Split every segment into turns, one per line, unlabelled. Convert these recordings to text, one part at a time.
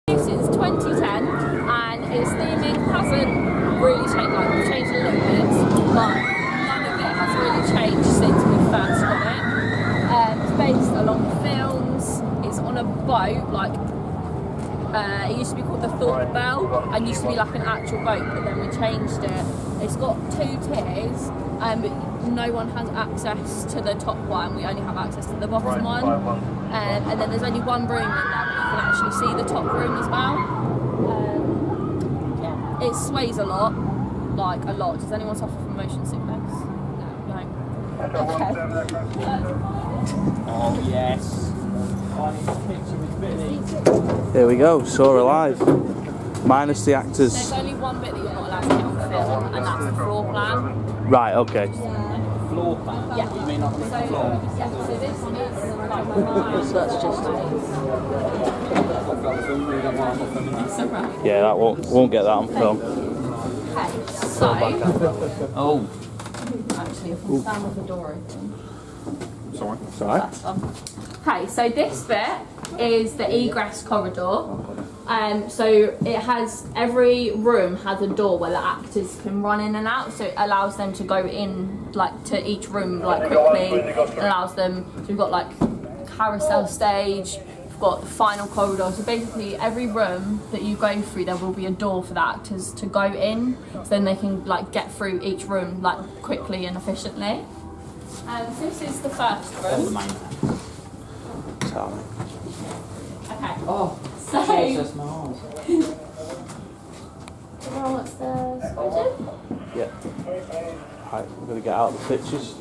Since 2010, and its theming hasn't really changed. Like, we've changed a little bit, but none of it has really changed since we first got it. It's based along the films. It's on a boat, like it used to be called the Thorpe Bell, and used to be like an actual boat, but then we changed it. It's got 2 tiers, but no one has access to the top one. We only have access to the bottom one. And then there's only one room in there, but you can actually see the top room as well. Yeah, it sways a lot, like a lot. Does anyone suffer from motion sickness? No. Okay.
Oh yes.
Here we go, Saw Alive. Minus the actors.
There's only one bit that you're not allowed to get on film, and that's the floor plan.
Right, okay.
Floor plan?
Yeah.
You mean not the floor?
Yeah, so this is like my
So that's just
Yeah, that won't get that on film.
Okay, so
Oh.
actually if we stand with the door open.
Sorry.
Sorry.
That's fun. Okay, so this bit is the egress corridor. So it has, every room has a door where the actors can run in and out, so it allows them to go in like to each room like quickly. It allows them, so we've got like carousel stage, we've got the final corridor, so basically every room that you go through there will be a door for the actors to go in, so then they can like get through each room like quickly and efficiently. This is the first room. Okay.
Oh,
so
Jesus, my arms.
everyone upstairs. Go
Yeah. Right, we're going to get out the pictures.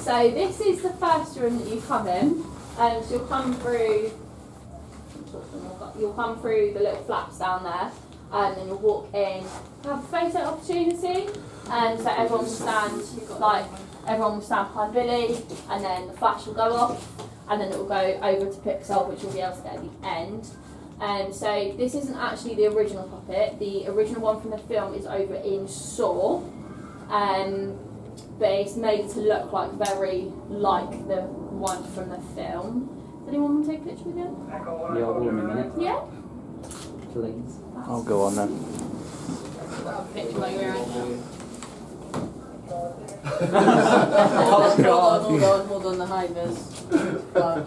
So this is the first room that you come in. So you'll come through. You'll come through the little flaps down there, and then you'll walk in. Have a photo opportunity, and so everyone will stand behind Billy, and then the flash will go off, and then it will go over to Pixel, which you'll be able to get at the end. So this isn't actually the original puppet. The original one from the film is over in Saw, but it's made to look like very like the one from the film. Does anyone want to take a picture with you?
Yeah, I'll do in a minute.
Yeah.
Please.
I'll go on then.
Picture while you're around.
hold on, the high vis. There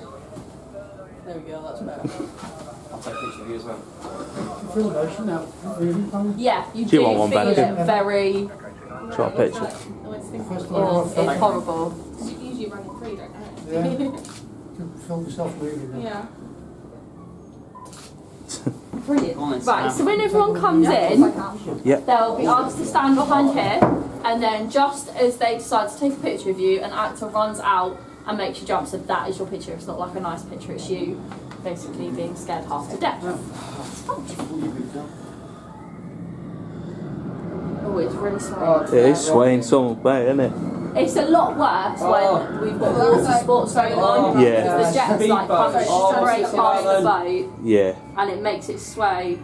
we go, that's better.
I'll take a picture of you as well.
Feel emotion now.
Yeah, you
Do you
do
want one
feel
back?
it very.
Short picture.
It's horrible.
Usually running free, don't I?
Yeah. You film yourself moving.
Yeah.
Brilliant. Right, so when everyone comes in,
Yep.
they'll be asked to stand behind here, and then just as they decide to take a picture of you, an actor runs out and makes you jump, so that is your picture. It's not like a nice picture, it's you basically being scared half to death. It's fun. Oh, it's really swaying.
It is swaying some way, isn't it?
It's a lot worse when we've got water sports going on.
Yeah.
Because the jet's like comes straight past the boat,
Yeah.
and it makes it sway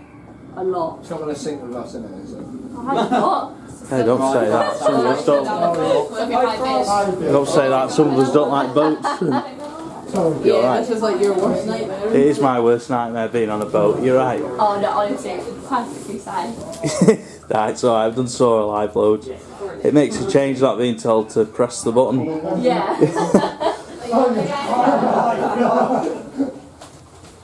a lot.
It's not going to sink with us in it, is it?
I hope not.
Hey, don't say that. Some of us don't say that. Some of us don't like boats. You're right.
This is like your worst nightmare.
It is my worst nightmare being on a boat. You're right.
Oh no, honestly, it's perfectly safe.
Right, so I've done Saw Alive loads. It makes a change not being told to press the button.
Yeah.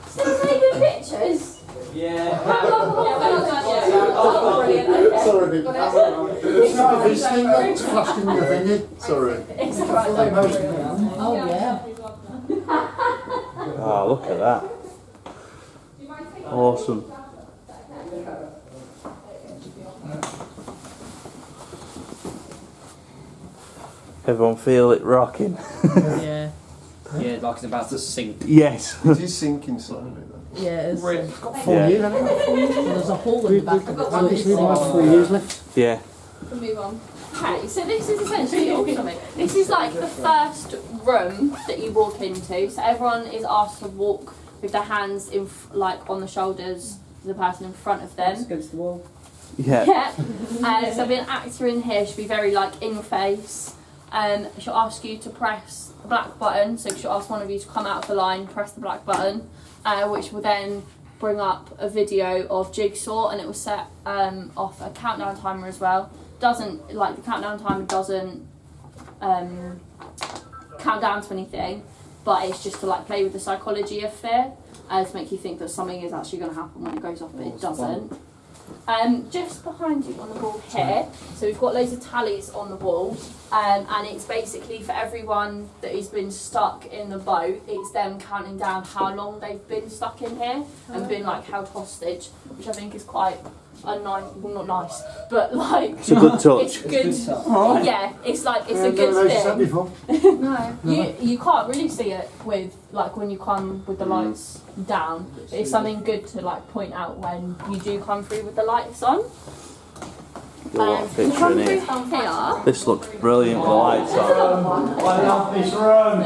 Still taking pictures?
Yeah.
How long have I done yet? Oh, brilliant. Okay.
Sorry, it's not this thing that's flashed in your vineyard. Sorry.
It's alright.
Oh yeah.
Oh, look at that. Awesome. Everyone feel it rocking?
Yeah.
Yeah, like it's about to sink.
Yes.
It is sinking slowly though.
Yeah, it's
got
4 years,
hasn't it?
well, there's a hole in the back of it.
And it's really had 4 years left.
Yeah.
We'll move on. Okay, so this is essentially this is like the first room that you walk into. So everyone is asked to walk with their hands in like on the shoulders of the person in front of them.
Against the wall.
Yeah.
Yeah. So an actor in here should be very like in your face. she'll ask you to press the black button. So she'll ask one of you to come out of the line, press the black button, which will then bring up a video of Jigsaw, and it will set off a countdown timer as well. Doesn't, like, the countdown timer doesn't count down to anything, but it's just to like play with the psychology of fear, to make you think that something is actually going to happen when it goes off, but it doesn't. Just behind you on the wall here, so we've got loads of tallies on the wall, and it's basically for everyone that has been stuck in the boat, it's them counting down how long they've been stuck in here and been like held hostage, which I think is quite a nice, well not nice, but like
It's a good touch.
it's good. Yeah, it's like it's a good thing.
Before.
No, you can't really see it with like when you come with the lights down. But it's something good to like point out when you do come through with the lights on.
Got a lot of picture
Come
in
through
here.
from here.
This looks brilliant with the lights on.
I love this room.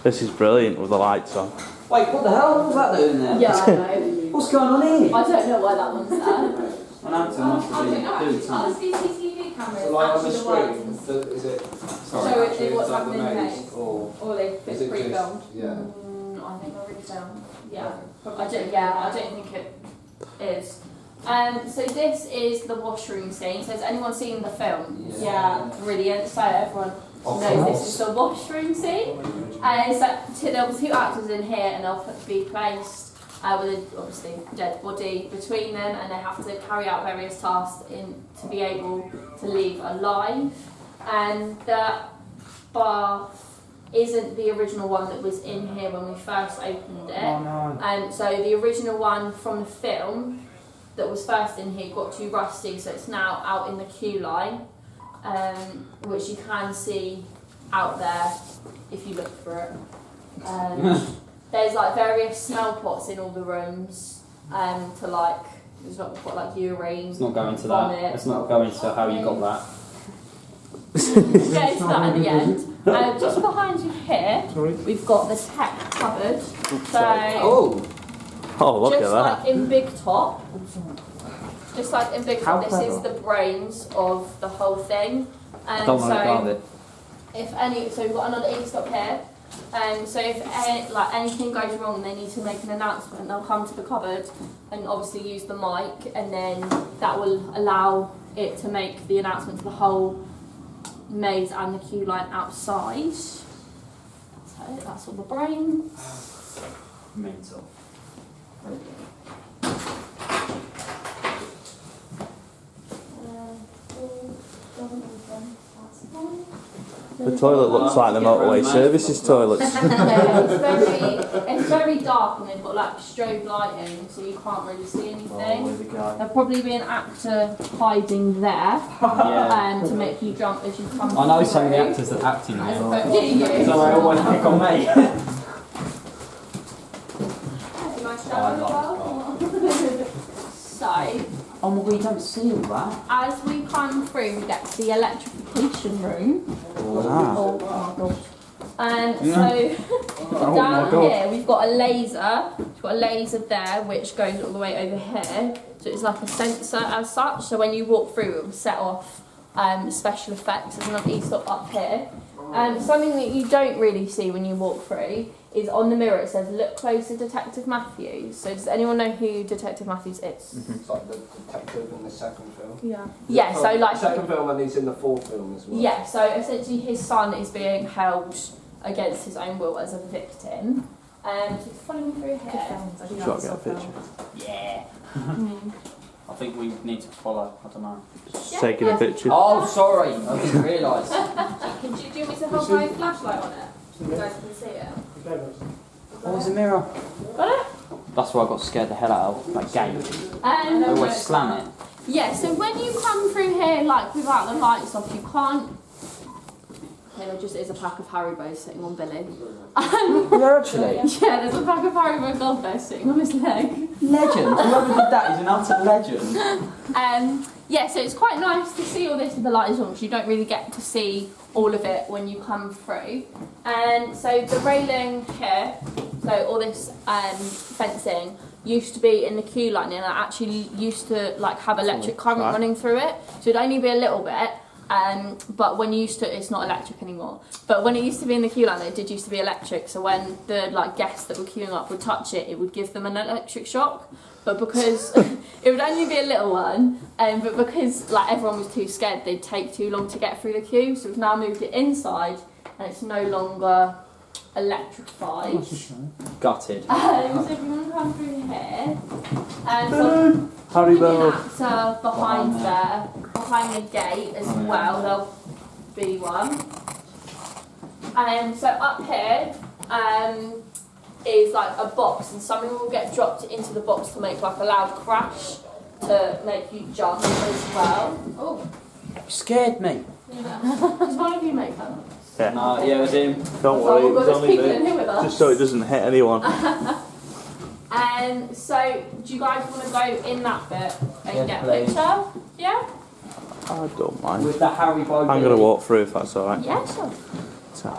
This is brilliant with the lights on.
Wait, what the hell was that doing there?
Yeah, I know.
What's going on here?
I don't know why that one's there.
An actor must have been doing something.
CCTV cameras
So like on the
actually
screen,
the ones.
is it
Show it
actually
what's
inside the
happening
maze,
next.
or
Or they
is
it's
it
pre-filmed.
just, yeah.
I think they're really filmed. Yeah. I don't think it is. So this is the washroom scene. So has anyone seen the film? Yeah, brilliant. So everyone knows this is the washroom scene. So there'll be two actors in here, and they'll be placed with obviously dead body between them, and they have to carry out various tasks to be able to leave alive. And the bath isn't the original one that was in here when we first opened it.
Oh no.
So the original one from the film that was first in here got too rusty, so it's now out in the queue line, which you can see out there if you look for it. There's like various smell pots in all the rooms, to like, there's not got like urine.
It's not going to
vomit.
that. It's not going to how you got that.
Get into that at the end. Just behind you here, we've got the tech cupboard. So,
Oh, look
just
at that.
like in Big Top, just like in Big Top, this is
clever.
the brains of the whole thing. And
Don't want to
so,
guard it.
if any, so we've got another e-stop here. So if like anything goes wrong and they need to make an announcement, they'll come to the cupboard and obviously use the mic, and then that will allow it to make the announcement to the whole maze and the queue line outside. So that's all the brains.
Mental.
The toilet looks like the motorway services toilets.
It's very dark, and they've got like strobe lighting, so you can't really see anything. There'll probably be an actor hiding there,
Yeah.
to make you jump as you come.
I know
through.
some of the actors that act in
Do
there.
you?
So I always pick on me.
So,
Oh my god, you don't see all that.
as we come through, we get to the electrification room.
Ah.
Oh my god. So down here we've got a laser. We've got a laser there which goes all the way over here. So it's like a sensor as such. So when you walk through, it will set off special effects. There's another e-stop up here. Something that you don't really see when you walk through is on the mirror it says "Look closer, Detective Matthews." So does anyone know who Detective Matthews is?
It's like the detective in the second film.
Yeah. Yeah. So like.
Second film, and he's in the fourth film as well.
Yeah, so essentially his son is being held against his own will as a victim. So follow me through here.
You've got to get a picture.
Yeah. I think we need to follow. I don't know.
Just taking a picture.
Oh, sorry. I didn't realise.
Do you want me to hold my flashlight on it? So you guys can see it.
What was the mirror?
Got it?
That's why I got scared the hell out of that game. I always slam it.
Yeah, so when you come through here, like without the lights off, you can't. Okay, there just is a pack of Haribo sitting on Billy.
Yeah, actually.
Yeah, there's a pack of Haribo gold bears sitting on his leg.
Legend. Whoever did that is an utter legend.
Yeah, so it's quite nice to see all this with the lights on, because you don't really get to see all of it when you come through. And so the railing here, so all this fencing used to be in the queue line, and it actually used to like have electric current running through it. So it'd only be a little bit, But when you used to, it's not electric anymore. But when it used to be in the queue line, it did used to be electric. So when the like guests that were queuing up would touch it, it would give them an electric shock. But because it would only be a little one, but because like everyone was too scared, they'd take too long to get through the queue. So we've now moved it inside, and it's no longer electrified.
Gutted.
So if you want to come through here, so
Haribo.
an actor behind there, behind the gate as well, there'll be one. So up here is like a box, and something will get dropped into the box to make like a loud crash to make you jump as well. Oh,
Scared me.
does one of you make that?
Yeah.
No, yeah, it was him.
Don't
Oh,
worry,
we've got
it's
those
only
people in
me.
here with us.
Just so it doesn't hit anyone.
So do you guys want to go in that bit and
Yes,
get a
please.
picture? Yeah?
I don't mind.
With the Haribo.
I'm gonna walk through if that's alright.
Yeah, sure.
So,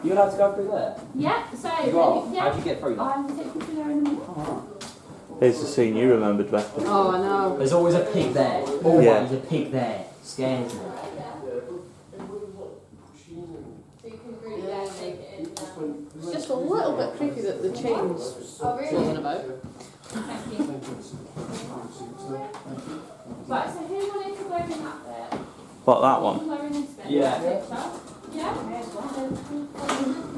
You allowed to go through there?
Yeah, so
You are?
yeah.
How'd you get through that?
I'm taking you there in a minute.
here's the scene you remembered, Beth.
Oh, I know.
There's always a pig there. Always
Yeah.
a pig there. Scares me.
It's just a little bit creepy that the chain's floating about.
Right, so who wanted to go in that bit?
What, that one?
Go in this bit?
Yeah.
Picture? Yeah?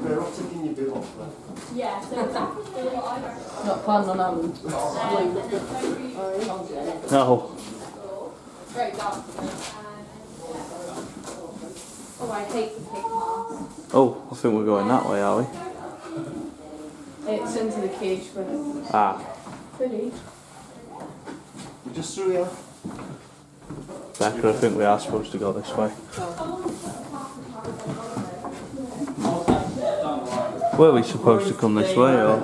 We're not taking your bill off there.
Yeah, so exactly what I reckon.
Not planning on having
No.
It's very dark. Oh, I hate the pig mask.
Oh, I think we're going that way, are we?
It's into the cage for it.
Ah.
Pretty.
We're just through here.
Becca, I think we are supposed to go this way. Were we supposed to come this way, or?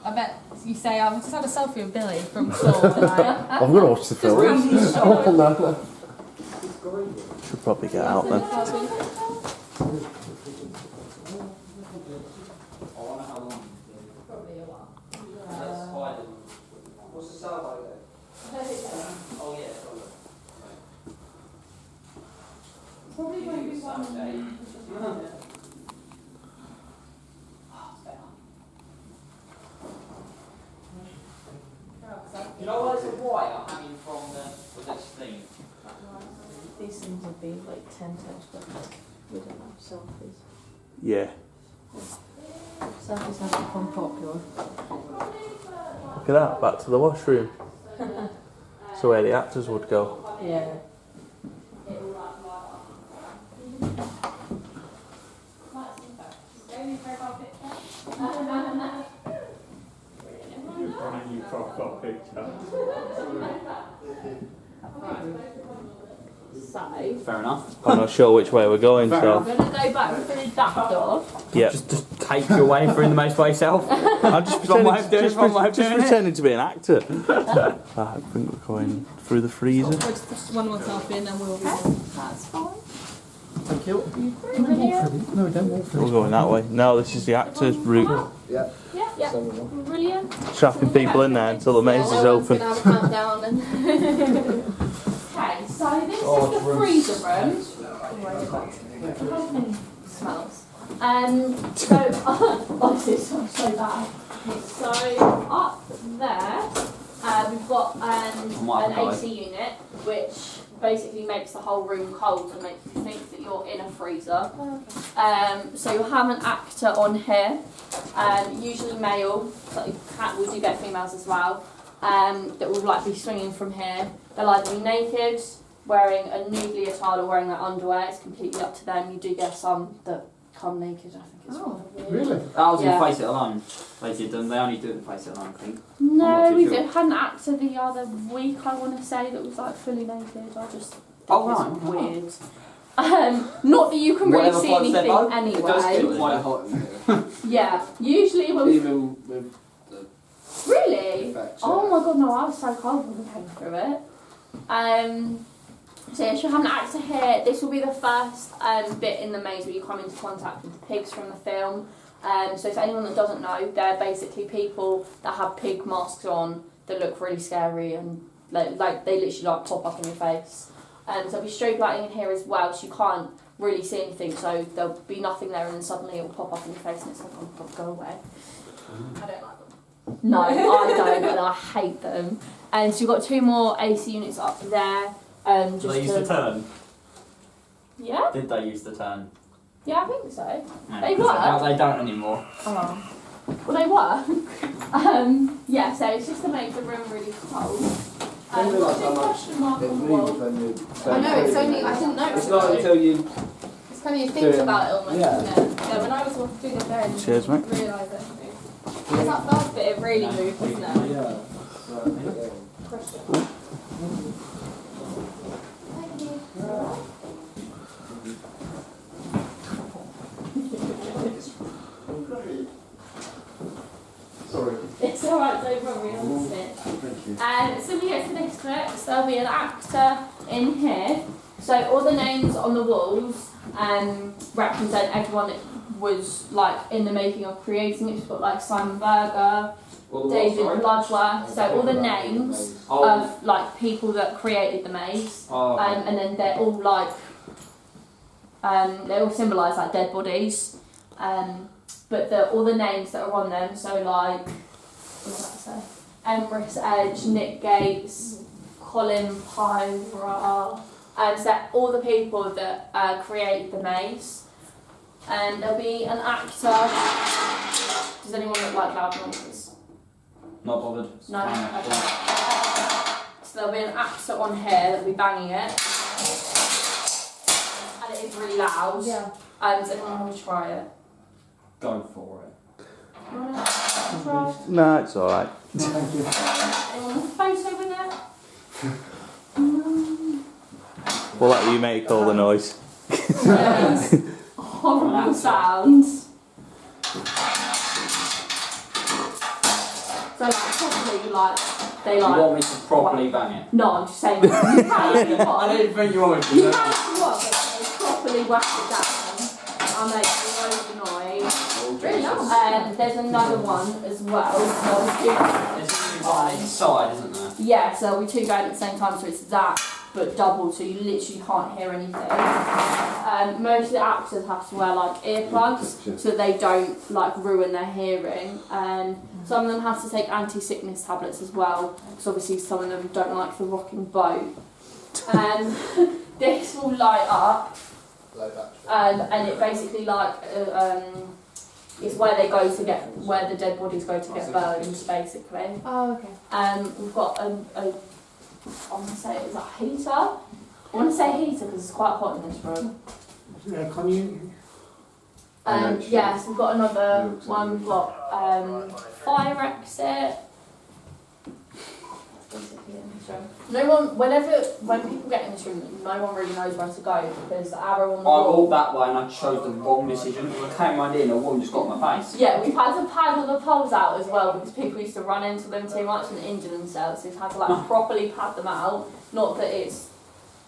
I bet you say, I've just had a selfie with Billy from school tonight.
I'm going to watch the film. Oh, no.
Should probably get out then.
What's the sound like there?
Oh yeah.
Probably won't be one.
You know why there's a wire hanging from this thing?
These things would be like 10 times better. We don't have selfies.
Yeah.
Selfies have become popular.
Look at that, back to the washroom. So where the actors would go.
Yeah.
So,
Fair enough.
I'm not sure which way we're going,
I'm
so.
going to go back through that door.
Yeah.
Just take your way through the most by yourself.
I'm just
Wrong way of doing it,
just,
wrong way of
just
doing it.
pretending to be an actor. I think we're going through the freezer.
Just one more selfie and then we'll be
That's fine.
Thank you.
Brilliant.
No, don't walk
We're going that way. No, this is the actor's route.
Yeah.
Yeah, brilliant.
Trapping people in there until the maze is open.
Have a countdown and okay, so this is the freezer room. Smells. So oh, this smells so bad. So up there, we've got an AC unit, which basically makes the whole room cold to make you think that you're in a freezer. So you'll have an actor on here, usually male, but we do get females as well, that will like be swinging from here. They'll either be naked, wearing a nude leotard, or wearing their underwear. It's completely up to them. You do get some that come naked, I think it's weird.
Really?
That was in
Yeah.
Face It Alone. They did them. They only do it in Face It Alone, I think.
No,
not
we
too sure.
had an actor the other week, I want to say, that was like fully naked. I just think
Oh,
it's
right.
weird. Not that you can really
Whatever
see
floats their
anything
boat, it does
anyway.
do.
It's quite hot in here.
Yeah, usually when
Even with the
really.
effects.
Oh my god, no! I was so cold when we came through it. So yes, you have an actor here. This will be the first bit in the maze where you come into contact with the pigs from the film. So for anyone that doesn't know, they're basically people that have pig masks on that look really scary and like they literally like pop up in your face. So there'll be strobe lighting in here as well, so you can't really see anything. So there'll be nothing there, and then suddenly it'll pop up in your face, and it's like, oh God, go away.
I don't like them.
No, I don't, and I hate them. And so you've got 2 more AC units up there.
Did
Just
they used to turn?
Yeah,
Did they used to turn?
yeah, I think so.
No,
They
'cause now
were.
they don't anymore.
Oh. Well, they were. Yeah, so it's just to make the room really cold.
Didn't realise how much
Question mark
it
on the wall.
moves when you.
I know, it's only, I didn't notice
It's
it.
not
though.
until you.
It's kind of you
Do
think
it.
about it almost,
Yeah.
isn't it? Yeah, when I was doing it then,
Cheers, mate.
I realised it. It's that first bit, it really moved, isn't it?
Yeah.
Christian.
Sorry.
It's alright, don't worry, I'll sit.
Thank you.
So we get to this bit, so there'll be an actor in here. So all the names on the walls represent everyone that was like in the making of creating it. You've got like Simon Berger, David Bloodworth, so all the names of like people that created the maze.
Oh,
And then they're all like, they all symbolise like dead bodies. But all the names that are on them, so like, what does that say? Empress Edge, Nick Gates, Colin Pyra, and so all the people that created the maze. And there'll be an actor. Does anyone look like loud noises?
not bothered.
No.
Fine.
Okay. So there'll be an actor on here that'll be banging it, and it is really loud.
Yeah.
Does anyone want to try it?
Go for it.
You wanna try?
No, it's alright.
Anyone want a photo with it?
We'll let you make all the noise.
Yes. Horrible sounds. So like probably like they
You
like.
want me to properly bang it?
No, I'm just saying. You can if you
I
want.
didn't think you wanted to.
You can if you want, but they properly whack it down. I'll make loads of noise.
Really nice.
There's another one as well. So
There's something on each side, isn't there?
yeah, so we 2 going at the same time, so it's that, but double, so you literally can't hear anything. Most of the actors have to wear like earplugs, so they don't like ruin their hearing. Some of them have to take anti-sickness tablets as well, because obviously some of them don't like the rocking boat. This will light up,
Like that.
and it basically like it's where they go to get, where the dead bodies go to get burned, basically.
Oh, okay.
We've got I want to say it's a heater. I want to say heater because it's quite hot in this room.
Yeah, can you?
Yes, we've got another one. We've got fire exit. Basically in this room. No one, when people get in this room, no one really knows where to go because the arrow on
I
the wall.
walked that way and I chose the wrong decision. I came right in, a woman just got in my face.
Yeah, we've had to paddle the poles out as well because people used to run into them too much and injure themselves. So we've had to like properly pad them out. Not that it's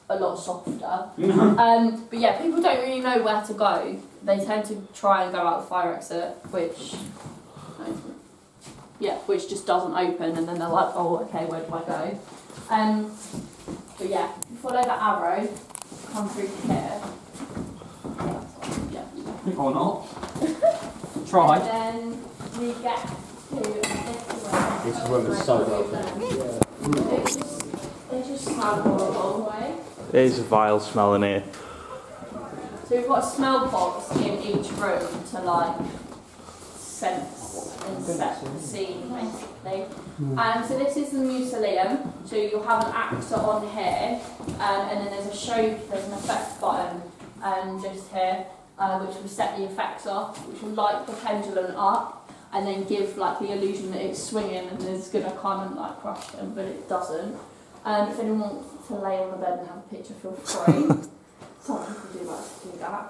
a lot softer. But yeah, people don't really know where to go. They tend to try and go out the fire exit, which just doesn't open, and then they're like, oh, okay, where do I go? But yeah, you follow the arrow, come through here. Yeah.
Or not. Try.
And then we get to
This room is so lovely.
They just smell horrible.
It is a vile smell in here.
So we've got smell pots in each room to like sense and set the scene basically. So this is the mausoleum. So you'll have an actor on here, and then there's an effect button just here, which will set the effects off, which will light the pendulum up, and then give like the illusion that it's swinging and is gonna come and like crush them, but it doesn't. If anyone wants to lay on the bed and have a picture, feel free. Some people do like to do that.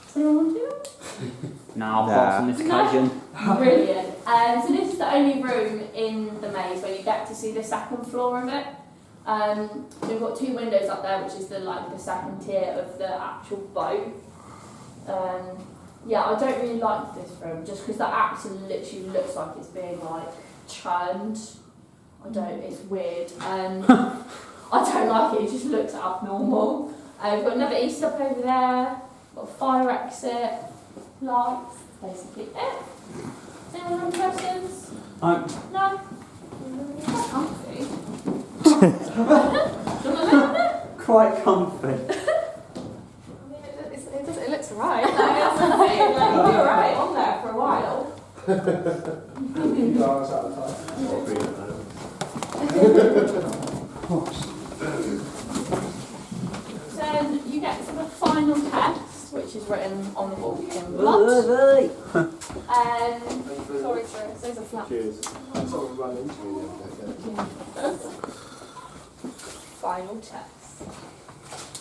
Does anyone want to do that?
No, I'll pass on this occasion.
Brilliant. So this is the only room in the maze where you get to see the second floor of it. So we've got 2 windows up there, which is the second tier of the actual boat. Yeah, I don't really like this room just because the actor literally looks like it's being like churned. It's weird. I don't like it. It just looks abnormal. We've got another e-stop over there. Got a fire exit, lights. Basically it. Does anyone have any questions? No. Quite comfy.
Quite comfy.
It looks alright.
You'll be alright on there for a while.
Few hours at a time.
So you get to the final test, which is written on the wall in blood. Sorry, there's a flap.
Cheers. I sort of ran into you the other day.
Final test.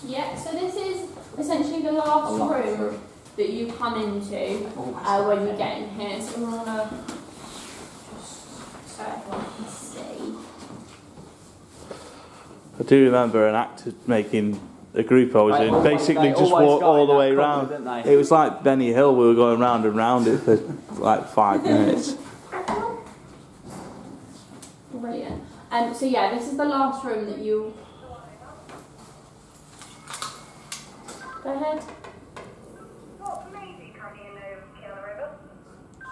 Yeah, so this is essentially the last room that you come into when you get in here. So we want to just so everyone can see.
I do remember an actor making a group I was
Right,
in,
always
basically
they
just
always
walk
got
all
in
the
that
way
corner,
round.
didn't they?
It was like Benny Hill, we were going round and round it for like 5 minutes.
Brilliant. So yeah, this is the last room that you. Go ahead.
What music are you know Kill the River?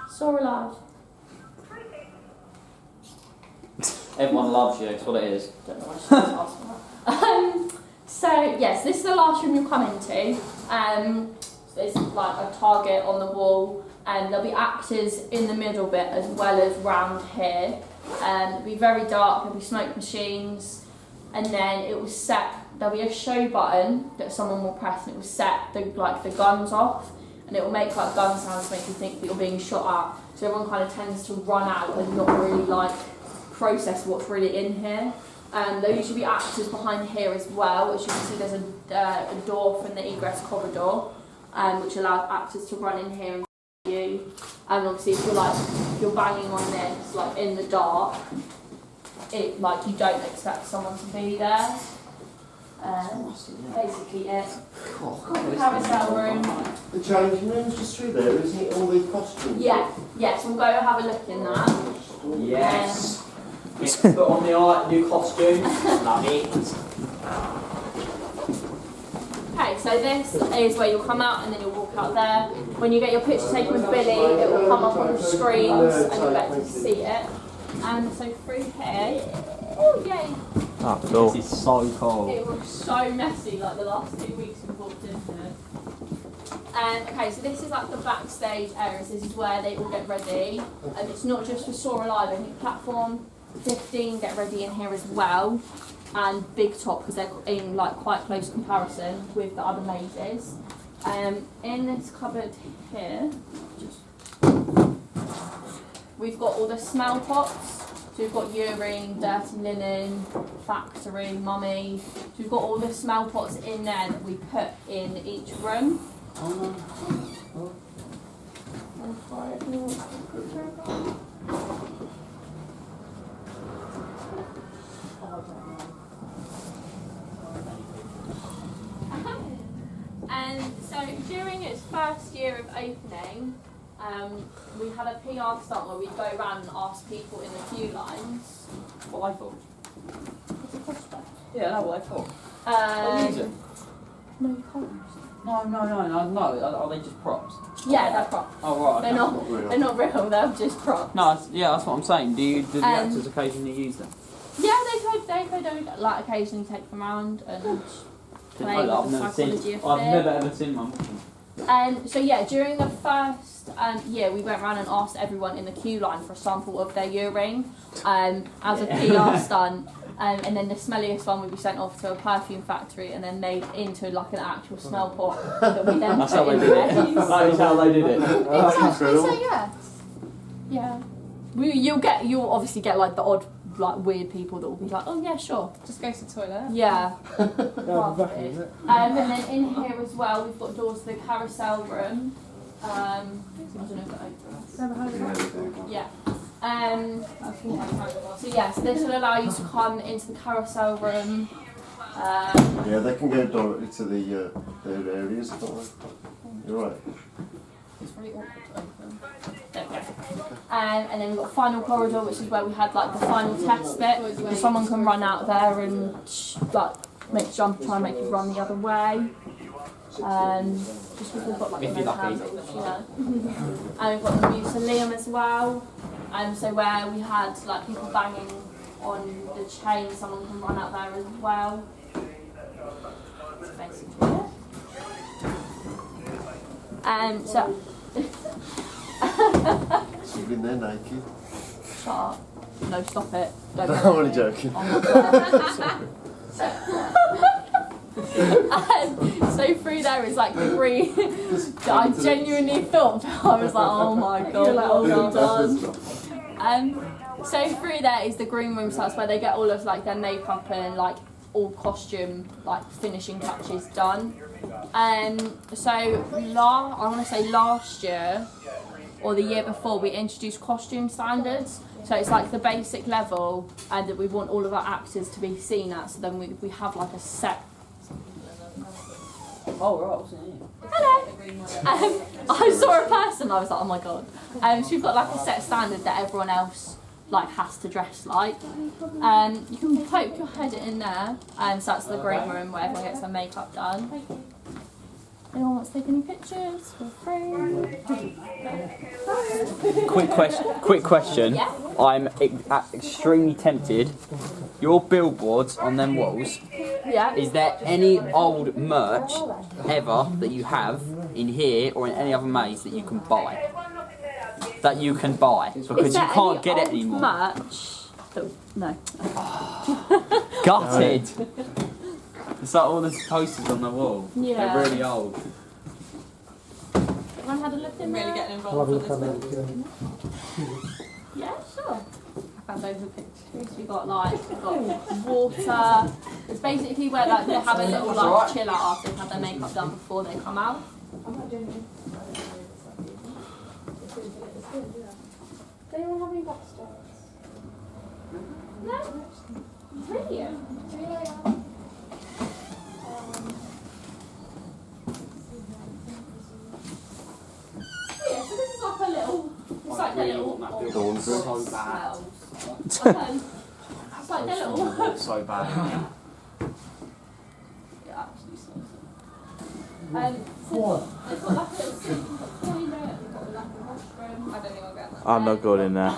Saw alive.
Everyone loves you, that's what it is.
Don't know why she just asked for that. So yes, this is the last room you'll come into. So there's like a target on the wall, and there'll be actors in the middle bit as well as round here. It'll be very dark. There'll be smoke machines, and then it will set. There'll be a show button that someone will press, and it will set the guns off, and it will make like gun sounds to make you think that you're being shot at. So everyone kind of tends to run out and not really process what's really in here. There'll usually be actors behind here as well. As you can see, there's a door from the egress corridor, which allows actors to run in here and you. And obviously, if you're banging on this in the dark, you don't expect someone to be there. Basically it. Carousel room.
The changing room's just through there, isn't it? All the costumes.
Yeah, yes, we'll go have a look in that.
Yes. Put on the new costume. Love it.
Okay, so this is where you'll come out and then you'll walk out there. When you get your picture taken with Billy, it will come up on the screens and you'll get to see it. And so through here, oh yay!
Ah, cool.
This is so cool.
It was so messy the last 2 weeks we walked in here. Okay, so this is the backstage areas. This is where they all get ready. It's not just for Saw Alive. I think platform 15 get ready in here as well, and Big Top because they're in quite close comparison with the other mazes. In this cupboard here, we've got all the smell pots. So we've got urine, dirty linen, factory, mummy. So we've got all the smell pots in there that we put in each room. And so during its first year of opening, we had a PR stunt where we'd go around and ask people in the queue lines.
What I thought.
What's it cost there?
Yeah, that's what I thought. Use it.
No, you can't use it.
No. Are they just props?
Yeah, they're props.
Oh, right.
They're not real, they're just props.
No, that's what I'm saying. Do the actors occasionally use them?
Yeah, they could occasionally take them around and play with the psychology of
I've
fear.
never ever seen one.
So yeah, during the first year, we went around and asked everyone in the queue line for a sample of their urine as a PR stunt. And then the smelliest one would be sent off to a perfume factory and then made into an actual smell pot that we then
That's
put
how
in
they did it.
there.
That is how they did it.
Exactly, so yeah. You'll obviously get the odd weird people that will be oh yeah, sure.
Just go to the toilet.
Yeah. And then in here as well, we've got doors to the carousel room. I don't know if that opens.
Never heard of that.
Yeah. So yes, this will allow you to come into the carousel room.
Yeah, they can go directly to their areas, can't they? You're right.
It's really awkward to open. There we go. And then we've got final corridor, which is where we had like the final test bit, where someone can run out there and like try and make you run the other way. Just because we've got like
If
the
you're lucky.
handles, you know. And we've got the mausoleum as well. So where we had like people banging on the chain, someone can run out there as well. That's basically it. So
She's been there naked.
shut up. No, stop it. Don't
I'm only joking.
So through there is like the green that I genuinely thought, I was like, oh my god, well done. So through there is the green room, so that's where they get all of like their makeup and like all costume like finishing touches done. So I want to say last year or the year before we introduced costume standards. So it's like the basic level and that we want all of our actors to be seen at, so then we have like a set.
Oh, right, wasn't it?
Hello! I saw a person, I was like, oh my god. So we've got like a set standard that everyone else like has to dress like. You can poke your head in there, so that's the green room where everyone gets their makeup done. Anyone wants to take any pictures? Feel free.
Quick question.
Yeah.
I'm extremely tempted. Your billboards on them walls.
Yeah.
Is there any old merch ever that you have in here or in any other maze that you can buy? Because
Is
you
there
can't
any
get it
old
anymore.
Merch? No.
Gutted. It's like all the posters on the wall.
Yeah.
They're really old.
Everyone had a look in there?
Really getting
I'll have a
involved
look
with
at
this.
it.
Yeah, sure. I found over pictures. We've got water. It's basically where like they have a little like chill out after they've had their makeup done before they come out.
Does anyone have any bastards?
No. Really? Yeah, so this is like a little. It's like their little.
Dawn's good.
So bad.
It's like their little.
So bad.
Yeah, actually so. So they've got like a little sleeping toilet. They've got like a washroom.
I don't think I'll get that.
I'm not going in there.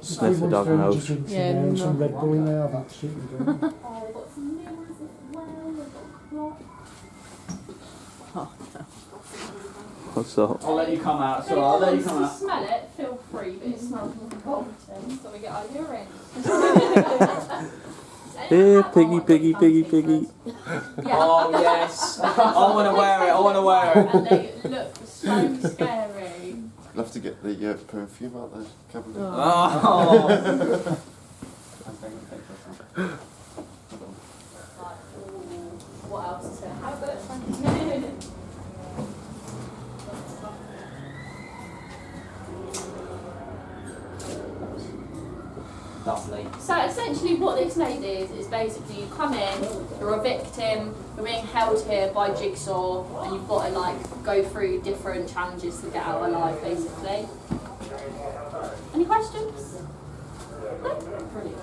Sniff the dog nose.
Yeah,
Some Red Bull in there, I've had to shoot you down.
They've got some mirrors as well. They've got a clock.
What's up?
I'll let you come out.
If
So I'll let you
anyone
come
wants
out.
to smell it, feel free, but it smells revolting.
So we get our urine.
Here, piggy, piggy, piggy, piggy.
Yeah.
Oh yes. I want to wear it. I want to wear it.
And they look so scary.
You'll have to get the perfume out there, cabinet.
Oh.
What else is there? How good.
Lovely.
So essentially what this maze is basically you come in, you're a victim, you're being held here by Jigsaw, and you've got to like go through different challenges to get out alive basically. Any questions? No? Brilliant.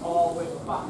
Oh, we're back.